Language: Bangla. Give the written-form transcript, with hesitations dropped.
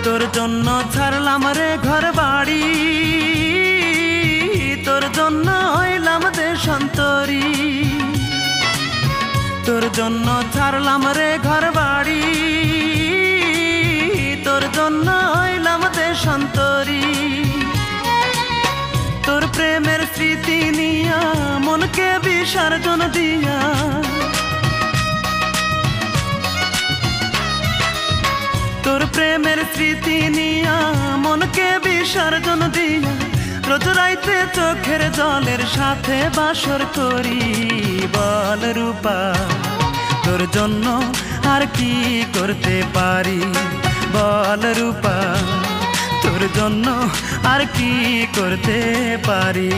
তোর জন্য ছাড়লাম রে ঘর বাড়ি, তোর জন্য হইলাম দেশান্তরী। তোর জন্য ছাড়লাম রে ঘর বাড়ি, তোর জন্য হইলাম দেশান্তরী। তোর প্রেমের স্মৃতি নিয়া মনকে বিসর্জন দিয়া, তোর প্রেমের স্মৃতি নিয়া মনকে বিসর্জন দিয়া, রোজ রাইতে চোখের জলের সাথে বাসর করি। বল রূপা তোর জন্য আর কি করতে পারি, বল রূপা তোর জন্য আর কি করতে পারি।